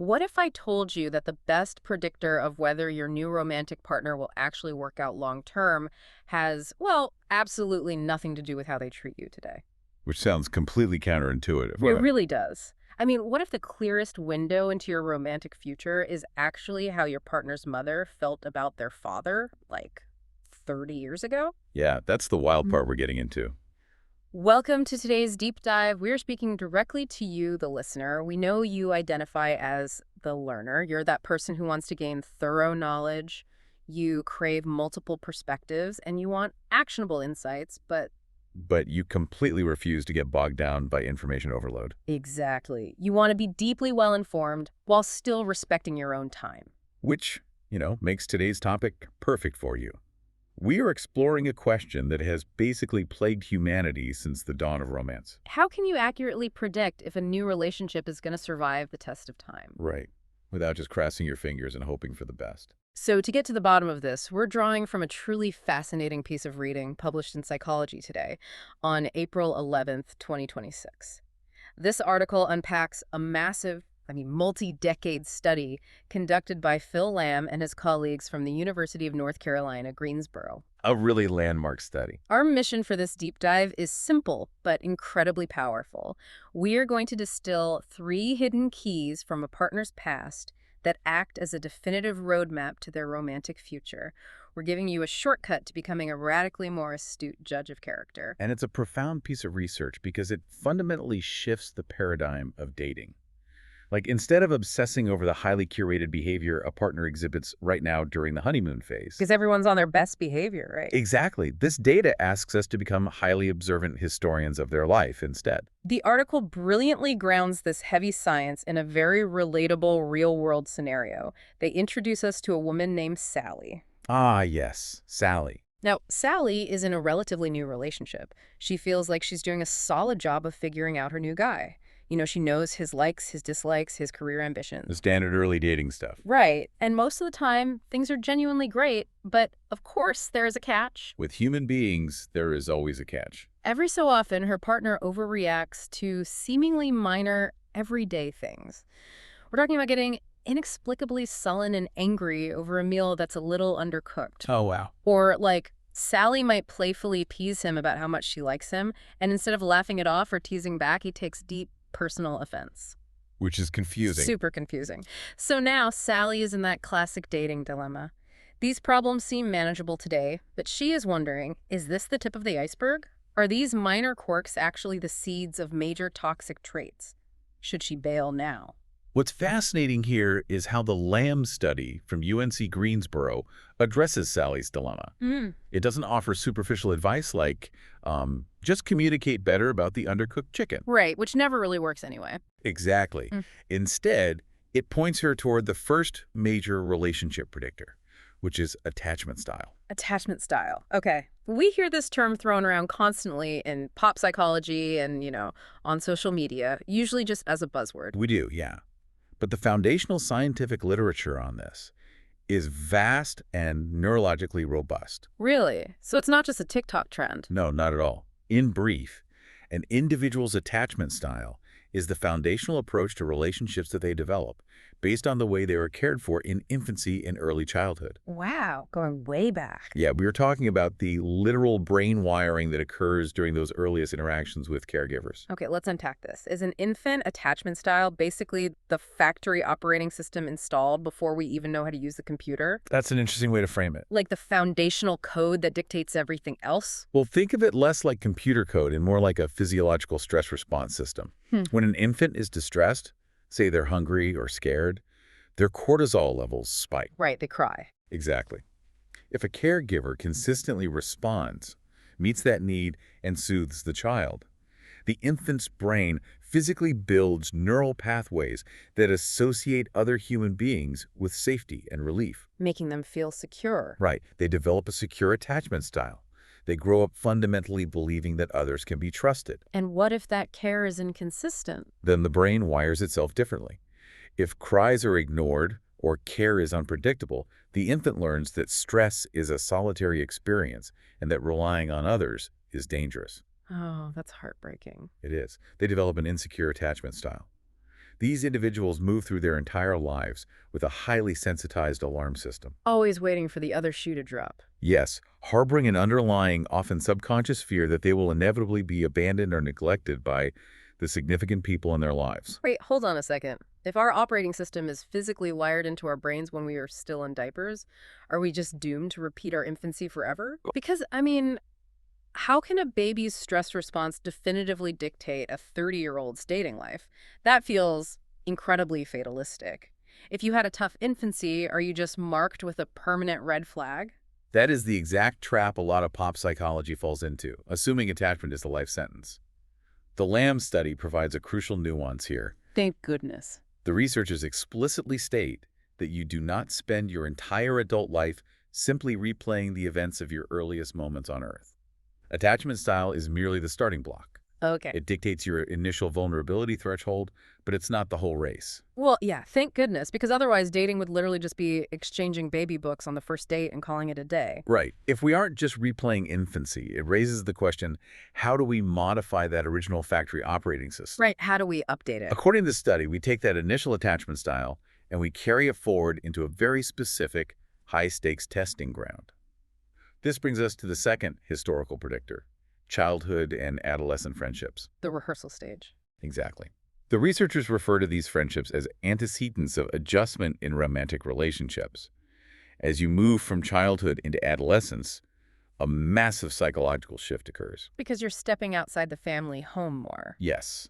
What if I told you that the best predictor of whether your new romantic partner will actually work out long term has, well, absolutely nothing to do with how they treat you today? Which sounds completely counterintuitive. It really does. I mean, what if the clearest window into your romantic future is actually how your partner's mother felt about their father, like 30 years ago? Yeah, that's the wild part we're getting into. Welcome to today's deep dive. We're speaking directly to you, the listener. We know you identify as the learner. You're that person who wants to gain thorough knowledge. You crave multiple perspectives and you want actionable insights, but But you completely refuse to get bogged down by information overload. exactly. You want to be deeply well informed while still respecting your own time. Which, makes today's topic perfect for you. We are exploring a question that has basically plagued humanity since the dawn of romance. How can you accurately predict if a new relationship is going to survive the test of time? Right. Without just crossing your fingers and hoping for the best. So to get to the bottom of this, we're drawing from a truly fascinating piece of reading published in Psychology Today on April 11th, 2026. This article unpacks a massive, multi-decade study conducted by Phil Lamb and his colleagues from the University of North Carolina, Greensboro. A really landmark study. Our mission for this deep dive is simple, but incredibly powerful. We are going to distill 3 hidden keys from a partner's past that act as a definitive roadmap to their romantic future. We're giving you a shortcut to becoming a radically more astute judge of character. And it's a profound piece of research because it fundamentally shifts the paradigm of dating. Like, instead of obsessing over the highly curated behavior a partner exhibits right now during the honeymoon phase. Because everyone's on their best behavior, right? Exactly. This data asks us to become highly observant historians of their life instead. The article brilliantly grounds this heavy science in a very relatable real-world scenario. They introduce us to a woman named Sally. Ah, yes, Sally. Now, Sally is in a relatively new relationship. She feels like she's doing a solid job of figuring out her new guy. She knows his likes, his dislikes, his career The ambitions. standard early dating stuff. Right. And most of the time, things are genuinely great, but of course there is a catch. With human beings, there is always a catch. Every so often, her partner overreacts to seemingly minor, everyday things. We're talking about getting inexplicably sullen and angry over a meal that's a little undercooked. Oh, wow. Or, like, Sally might playfully tease him about how much she likes him, and instead of laughing it off or teasing back, he takes deep personal offense. Which is confusing. Super confusing. So now Sally is in that classic dating dilemma. These problems seem manageable today, but she is wondering, is this the tip of the iceberg? Are these minor quirks actually the seeds of major toxic traits? Should she bail now? What's fascinating here is how the Lamb study from UNC Greensboro addresses Sally's dilemma. It doesn't offer superficial advice like, just communicate better about the undercooked chicken. Right, which never really works anyway. Exactly. Instead, it points her toward the first major relationship predictor, which is attachment style. Attachment style. Okay. We hear this term thrown around constantly in pop psychology and, on social media, usually just as a buzzword. We do, yeah. But the foundational scientific literature on this is vast and neurologically robust. Really? So it's not just a TikTok trend? No, not at all. In brief, an individual's attachment style is the foundational approach to relationships that they develop based on the way they were cared for in infancy and early childhood. Wow, going way back. Yeah, we were talking about the literal brain wiring that occurs during those earliest interactions with caregivers. Okay, let's unpack this. Is an infant attachment style basically the factory operating system installed before we even know how to use the computer? That's an interesting way to frame it. Like the foundational code that dictates everything else? Well, think of it less like computer code and more like a physiological stress response system. When an infant is distressed, say they're hungry or scared, their cortisol levels spike. Right, they cry. Exactly. If a caregiver consistently responds, meets that need, and soothes the child, the infant's brain physically builds neural pathways that associate other human beings with safety and relief. Making them feel secure. Right. They develop a secure attachment style. They grow up fundamentally believing that others can be trusted. And what if that care is inconsistent? Then the brain wires itself differently. If cries are ignored or care is unpredictable, the infant learns that stress is a solitary experience and that relying on others is dangerous. Oh, that's heartbreaking. It is. They develop an insecure attachment style. These individuals move through their entire lives with a highly sensitized alarm system. Always waiting for the other shoe to drop. Yes, harboring an underlying, often subconscious fear that they will inevitably be abandoned or neglected by the significant people in their lives. Wait, hold on a second. If our operating system is physically wired into our brains when we are still in diapers, are we just doomed to repeat our infancy forever? Because, I mean, how can a baby's stress response definitively dictate a 30-year-old's dating life? That feels incredibly fatalistic. If you had a tough infancy, are you just marked with a permanent red flag? That is the exact trap a lot of pop psychology falls into, assuming attachment is the life sentence. The Lamb study provides a crucial nuance here. Thank goodness. The researchers explicitly state that you do not spend your entire adult life simply replaying the events of your earliest moments on Earth. Attachment style is merely the starting block. Okay. It dictates your initial vulnerability threshold, but it's not the whole race. Well, yeah, thank goodness, because otherwise dating would literally just be exchanging baby books on the first date and calling it a day. Right. If we aren't just replaying infancy, it raises the question, how do we modify that original factory operating system? Right, how do we update it? According to the study, we take that initial attachment style and we carry it forward into a very specific, high-stakes testing ground. This brings us to the second historical predictor, childhood and adolescent friendships. The rehearsal stage. Exactly. The researchers refer to these friendships as antecedents of adjustment in romantic relationships. As you move from childhood into adolescence, a massive psychological shift occurs. Because you're stepping outside the family home more. Yes.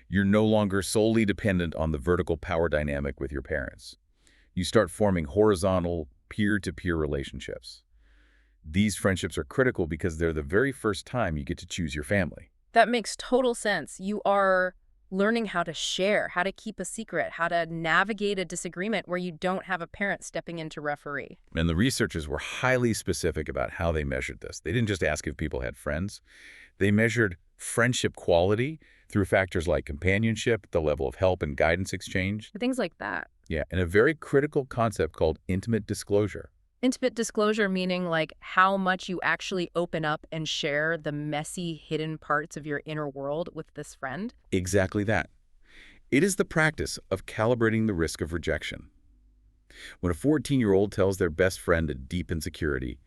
You're no longer solely dependent on the vertical power dynamic with your parents. You start forming horizontal, peer-to-peer relationships. These friendships are critical because they're the very first time you get to choose your family. That makes total sense. You are learning how to share, how to keep a secret, how to navigate a disagreement where you don't have a parent stepping in to referee. And the researchers were highly specific about how they measured this. They didn't just ask if people had friends. They measured friendship quality through factors like companionship, the level of help and guidance exchange. Things like that. Yeah, and a very critical concept called intimate disclosure. Intimate disclosure meaning like how much you actually open up and share the messy, hidden parts of your inner world with this friend. Exactly that. It is the practice of calibrating the risk of rejection. When a 14-year-old tells their best friend a deep insecurity,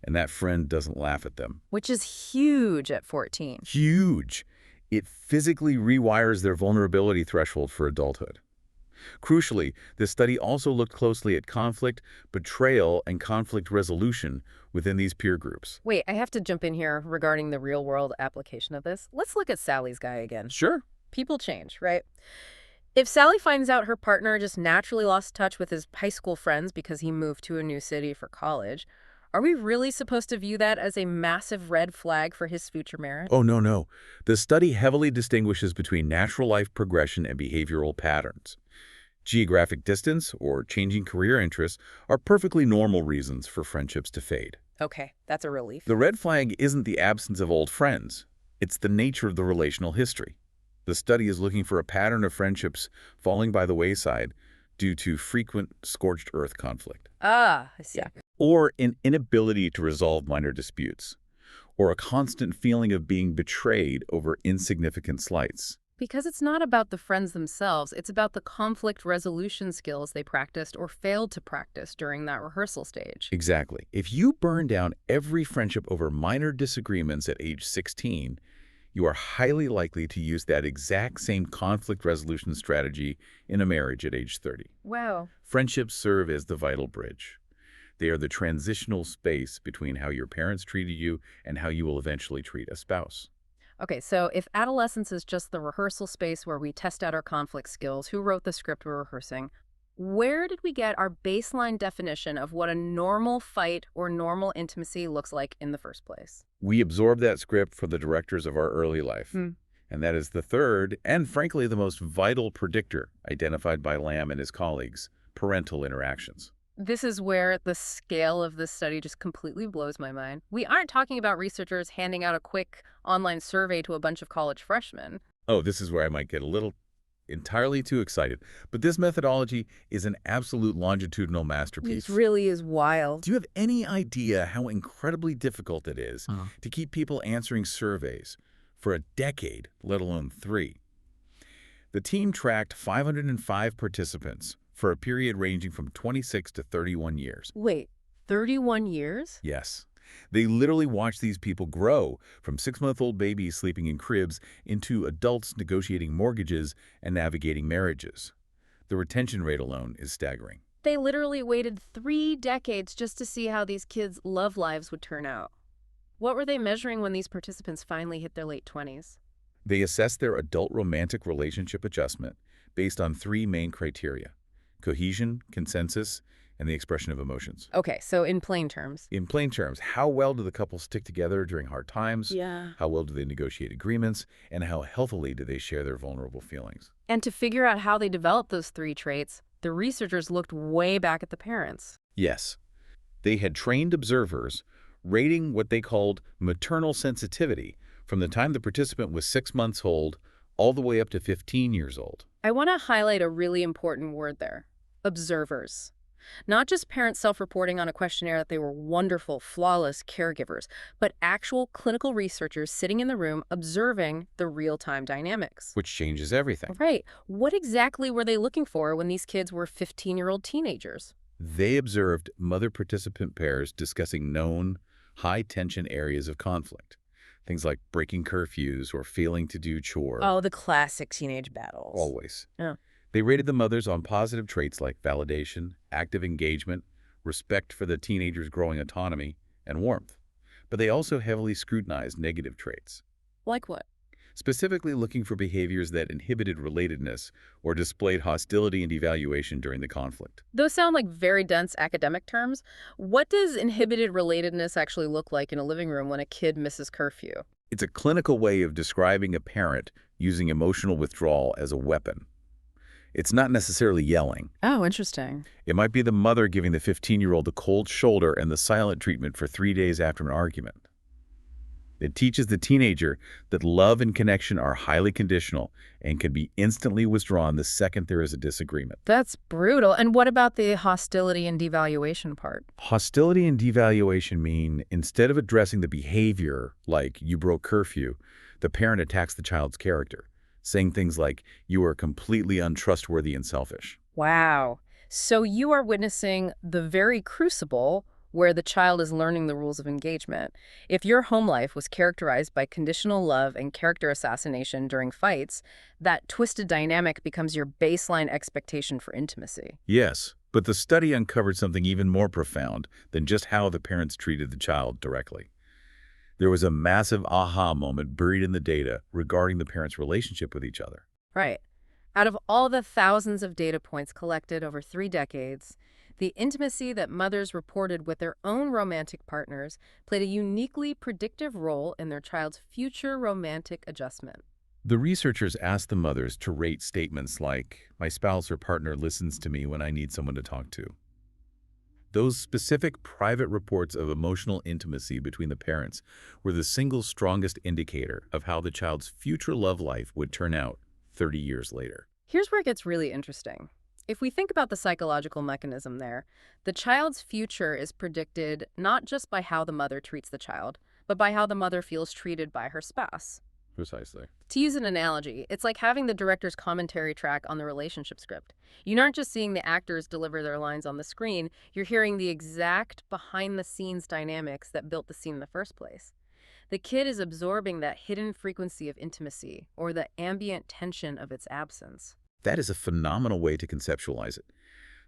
and that friend doesn't laugh at them. Which is huge at 14. Huge. It physically rewires their vulnerability threshold for adulthood. Crucially, this study also looked closely at conflict, betrayal, and conflict resolution within these peer groups. Wait, I have to jump in here regarding the real-world application of this. Let's look at Sally's guy again. Sure. People change, right? If Sally finds out her partner just naturally lost touch with his high school friends because he moved to a new city for college, are we really supposed to view that as a massive red flag for his future marriage? Oh, no. The study heavily distinguishes between natural life progression and behavioral patterns. Geographic distance or changing career interests are perfectly normal reasons for friendships to fade. Okay, that's a relief. The red flag isn't the absence of old friends. It's the nature of the relational history. The study is looking for a pattern of friendships falling by the wayside due to frequent scorched earth conflict. Ah, I see. Yeah. Or an inability to resolve minor disputes, or a constant feeling of being betrayed over insignificant slights. Because it's not about the friends themselves, it's about the conflict resolution skills they practiced or failed to practice during that rehearsal stage. Exactly. If you burn down every friendship over minor disagreements at age 16, you are highly likely to use that exact same conflict resolution strategy in a marriage at age 30. Wow. Friendships serve as the vital bridge. They are the transitional space between how your parents treated you and how you will eventually treat a spouse. Okay, so if adolescence is just the rehearsal space where we test out our conflict skills, who wrote the script we're rehearsing, where did we get our baseline definition of what a normal fight or normal intimacy looks like in the first place? We absorb that script from the directors of our early life. And that is the third, and frankly the most vital predictor identified by Lamb and his colleagues, parental interactions. This is where the scale of this study just completely blows my mind. We aren't talking about researchers handing out a quick online survey to a bunch of college freshmen. Oh, this is where I might get a little entirely too excited. But this methodology is an absolute longitudinal masterpiece. It really is wild. Do you have any idea how incredibly difficult it is to keep people answering surveys for a decade, let alone 3? The team tracked 505 participants for a period ranging from 26 to 31 years. Wait, 31 years? Yes. They literally watched these people grow from 6-month-old babies sleeping in cribs into adults negotiating mortgages and navigating marriages. The retention rate alone is staggering. They literally waited 3 decades just to see how these kids' love lives would turn out. What were they measuring when these participants finally hit their late 20s? They assessed their adult romantic relationship adjustment based on 3 main criteria: cohesion, consensus, and the expression of emotions. Okay, so in plain terms. In plain terms, how well do the couple stick together during hard times? Yeah. How well do they negotiate agreements? And how healthily do they share their vulnerable feelings? And to figure out how they developed those 3 traits, the researchers looked way back at the parents. Yes. They had trained observers rating what they called maternal sensitivity from the time the participant was 6 months old all the way up to 15 years old. I want to highlight a really important word there: observers. Not just parents self-reporting on a questionnaire that they were wonderful, flawless caregivers, but actual clinical researchers sitting in the room observing the real-time dynamics. Which changes everything. Right. What exactly were they looking for when these kids were 15-year-old teenagers? They observed mother-participant pairs discussing known, high-tension areas of conflict. Things like breaking curfews or failing to do chore. Oh, the classic teenage battles. Always. Yeah. They rated the mothers on positive traits like validation, active engagement, respect for the teenager's growing autonomy, and warmth. But they also heavily scrutinized negative traits, Like what? specifically looking for behaviors that inhibited relatedness or displayed hostility and devaluation during the conflict. Those sound like very dense academic terms. What does inhibited relatedness actually look like in a living room when a kid misses curfew? It's a clinical way of describing a parent using emotional withdrawal as a weapon. It's not necessarily yelling. Oh, interesting. It might be the mother giving the 15-year-old the cold shoulder and the silent treatment for 3 days after an argument. It teaches the teenager that love and connection are highly conditional and can be instantly withdrawn the second there is a disagreement. That's brutal. And what about the hostility and devaluation part? Hostility and devaluation mean instead of addressing the behavior, like you broke curfew, the parent attacks the child's character, saying things like, you are completely untrustworthy and selfish. Wow. So you are witnessing the very crucible where the child is learning the rules of engagement. If your home life was characterized by conditional love and character assassination during fights, that twisted dynamic becomes your baseline expectation for intimacy. Yes, but the study uncovered something even more profound than just how the parents treated the child directly. There was a massive aha moment buried in the data regarding the parents' relationship with each other. Right. Out of all the thousands of data points collected over 3 decades, the intimacy that mothers reported with their own romantic partners played a uniquely predictive role in their child's future romantic adjustment. The researchers asked the mothers to rate statements like, my spouse or partner listens to me when I need someone to talk to. Those specific private reports of emotional intimacy between the parents were the single strongest indicator of how the child's future love life would turn out 30 years later. Here's where it gets really interesting. If we think about the psychological mechanism there, the child's future is predicted not just by how the mother treats the child, but by how the mother feels treated by her spouse. Precisely. To use an analogy, it's like having the director's commentary track on the relationship script. You aren't just seeing the actors deliver their lines on the screen, you're hearing the exact behind-the-scenes dynamics that built the scene in the first place. The kid is absorbing that hidden frequency of intimacy, or the ambient tension of its absence. That is a phenomenal way to conceptualize it.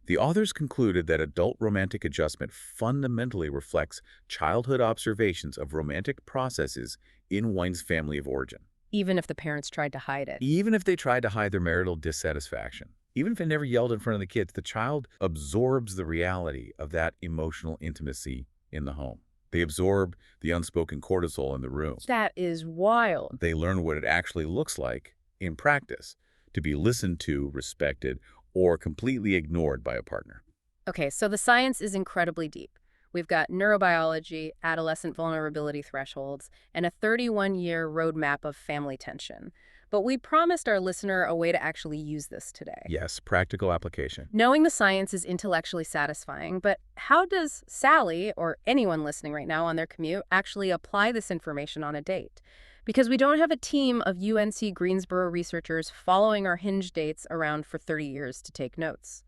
The authors concluded that adult romantic adjustment fundamentally reflects childhood observations of romantic processes in one's family of origin. Even if the parents tried to hide it. Even if they tried to hide their marital dissatisfaction, even if they never yelled in front of the kids, the child absorbs the reality of that emotional intimacy in the home. They absorb the unspoken cortisol in the room. That is wild. They learn what it actually looks like in practice to be listened to, respected, or completely ignored by a partner. Okay, so the science is incredibly deep. We've got neurobiology, adolescent vulnerability thresholds, and a 31-year roadmap of family tension. But we promised our listener a way to actually use this today. Yes, practical application. Knowing the science is intellectually satisfying, but how does Sally, or anyone listening right now on their commute, actually apply this information on a date? Because we don't have a team of UNC Greensboro researchers following our hinge dates around for 30 years to take notes.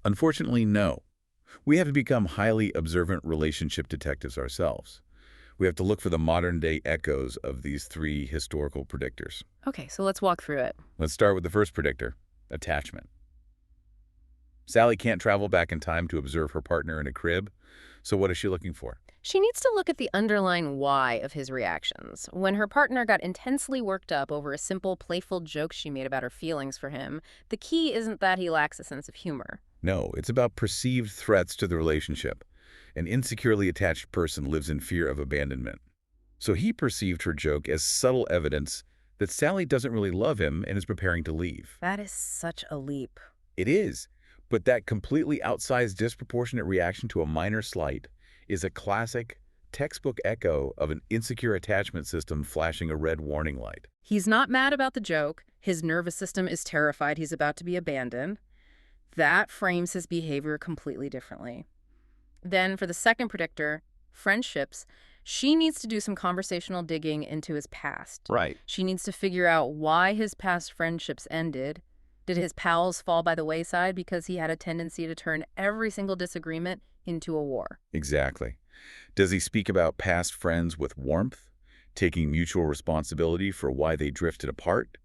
Unfortunately, no. We have to become highly observant relationship detectives ourselves. We have to look for the modern-day echoes of these three historical predictors. Okay, so let's walk through it. Let's start with the first predictor, attachment. Sally can't travel back in time to observe her partner in a crib, so what is she looking for? She needs to look at the underlying why of his reactions. When her partner got intensely worked up over a simple, playful joke she made about her feelings for him, the key isn't that he lacks a sense of humor. No, it's about perceived threats to the relationship. An insecurely attached person lives in fear of abandonment. So he perceived her joke as subtle evidence that Sally doesn't really love him and is preparing to leave. That is such a leap. It is, but that completely outsized disproportionate reaction to a minor slight is a classic, textbook echo of an insecure attachment system flashing a red warning light. He's not mad about the joke. His nervous system is terrified he's about to be abandoned. That frames his behavior completely differently. Then for the second predictor, friendships, she needs to do some conversational digging into his past. Right. She needs to figure out why his past friendships ended. Did his pals fall by the wayside because he had a tendency to turn every single disagreement into a war? Exactly. Does he speak about past friends with warmth, taking mutual responsibility for why they drifted apart?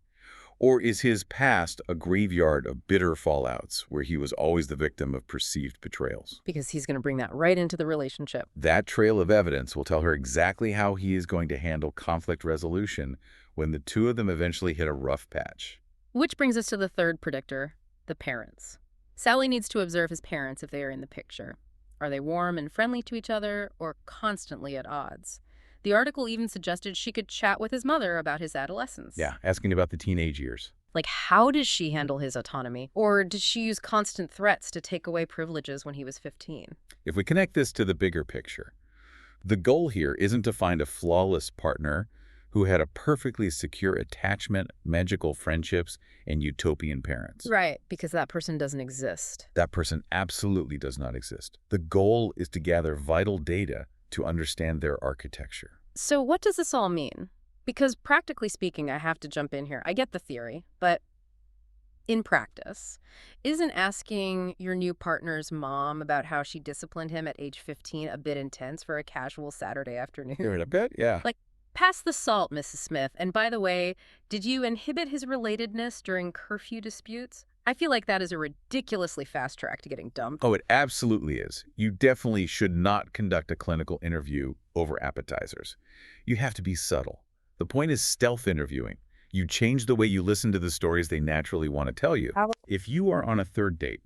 Or is his past a graveyard of bitter fallouts where he was always the victim of perceived betrayals? Because he's going to bring that right into the relationship. That trail of evidence will tell her exactly how he is going to handle conflict resolution when the two of them eventually hit a rough patch. Which brings us to the third predictor, the parents. Sally needs to observe his parents if they are in the picture. Are they warm and friendly to each other or constantly at odds? The article even suggested she could chat with his mother about his adolescence. Yeah, asking about the teenage years. Like, how does she handle his autonomy? Or did she use constant threats to take away privileges when he was 15? If we connect this to the bigger picture, the goal here isn't to find a flawless partner who had a perfectly secure attachment, magical friendships, and utopian parents. Right, because that person doesn't exist. That person absolutely does not exist. The goal is to gather vital data to understand their architecture. So what does this all mean? Because practically speaking, I have to jump in here. I get the theory, but in practice, isn't asking your new partner's mom about how she disciplined him at age 15 a bit intense for a casual Saturday afternoon? Hear it a bit? Yeah. Like, pass the salt, Mrs. Smith. And by the way, did you inhibit his relatedness during curfew disputes? I feel like that is a ridiculously fast track to getting dumped. Oh, it absolutely is. You definitely should not conduct a clinical interview over appetizers. You have to be subtle. The point is stealth interviewing. You change the way you listen to the stories they naturally want to tell you. If you are on a third date,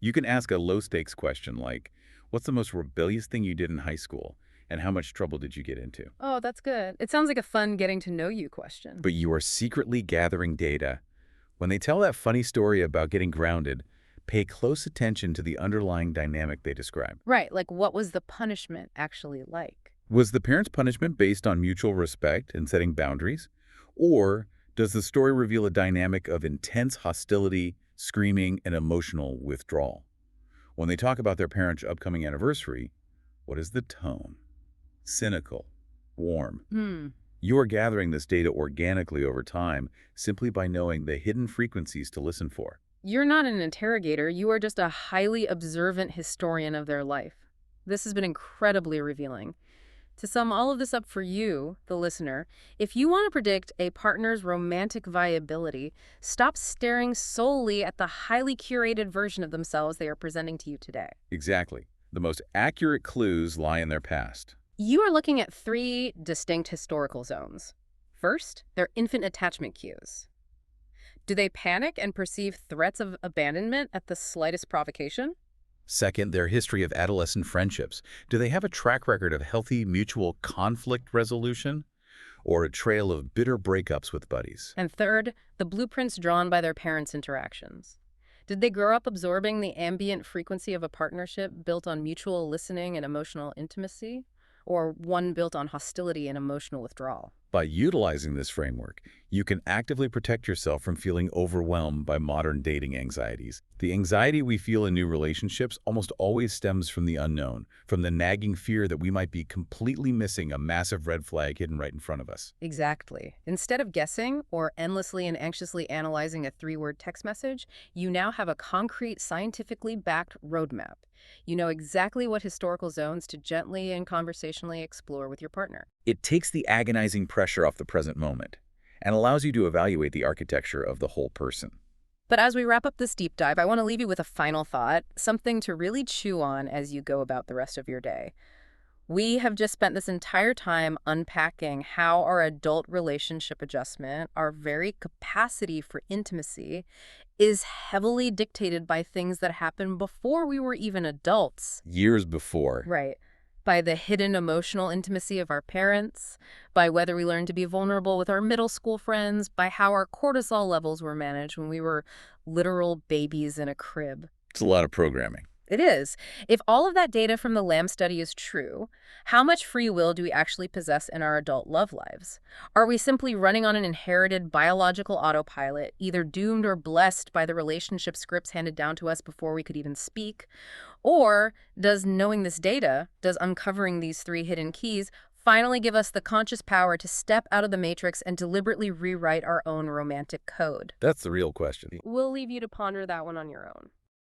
you can ask a low-stakes question like, what's the most rebellious thing you did in high school? And how much trouble did you get into? Oh, that's good. It sounds like a fun getting to know you question. But you are secretly gathering data. When they tell that funny story about getting grounded, pay close attention to the underlying dynamic they describe. Right, like what was the punishment actually like? Was the parent's punishment based on mutual respect and setting boundaries? Or does the story reveal a dynamic of intense hostility, screaming, and emotional withdrawal? When they talk about their parents' upcoming anniversary, what is the tone? Cynical, warm. You are gathering this data organically over time simply by knowing the hidden frequencies to listen for. You're not an interrogator. You are just a highly observant historian of their life. This has been incredibly revealing. To sum all of this up for you, the listener, if you want to predict a partner's romantic viability, stop staring solely at the highly curated version of themselves they are presenting to you today. Exactly. The most accurate clues lie in their past. You are looking at three distinct historical zones. First, their infant attachment cues. Do they panic and perceive threats of abandonment at the slightest provocation? Second, their history of adolescent friendships. Do they have a track record of healthy mutual conflict resolution or a trail of bitter breakups with buddies? And third, the blueprints drawn by their parents' interactions. Did they grow up absorbing the ambient frequency of a partnership built on mutual listening and emotional intimacy, or one built on hostility and emotional withdrawal? By utilizing this framework, you can actively protect yourself from feeling overwhelmed by modern dating anxieties. The anxiety we feel in new relationships almost always stems from the unknown, from the nagging fear that we might be completely missing a massive red flag hidden right in front of us. Exactly. Instead of guessing or endlessly and anxiously analyzing a three-word text message, you now have a concrete, scientifically backed roadmap. You know exactly what historical zones to gently and conversationally explore with your partner. It takes the agonizing pressure off the present moment and allows you to evaluate the architecture of the whole person. But as we wrap up this deep dive, I want to leave you with a final thought, something to really chew on as you go about the rest of your day. We have just spent this entire time unpacking how our adult relationship adjustment, our very capacity for intimacy, is heavily dictated by things that happened before we were even adults. Years before. Right. By the hidden emotional intimacy of our parents, by whether we learned to be vulnerable with our middle school friends, by how our cortisol levels were managed when we were literal babies in a crib. It's a lot of programming. It is. If all of that data from the Lamb study is true, how much free will do we actually possess in our adult love lives? Are we simply running on an inherited biological autopilot, either doomed or blessed by the relationship scripts handed down to us before we could even speak? Or does knowing this data, does uncovering these three hidden keys, finally give us the conscious power to step out of the matrix and deliberately rewrite our own romantic code? That's the real question. We'll leave you to ponder that one on your own.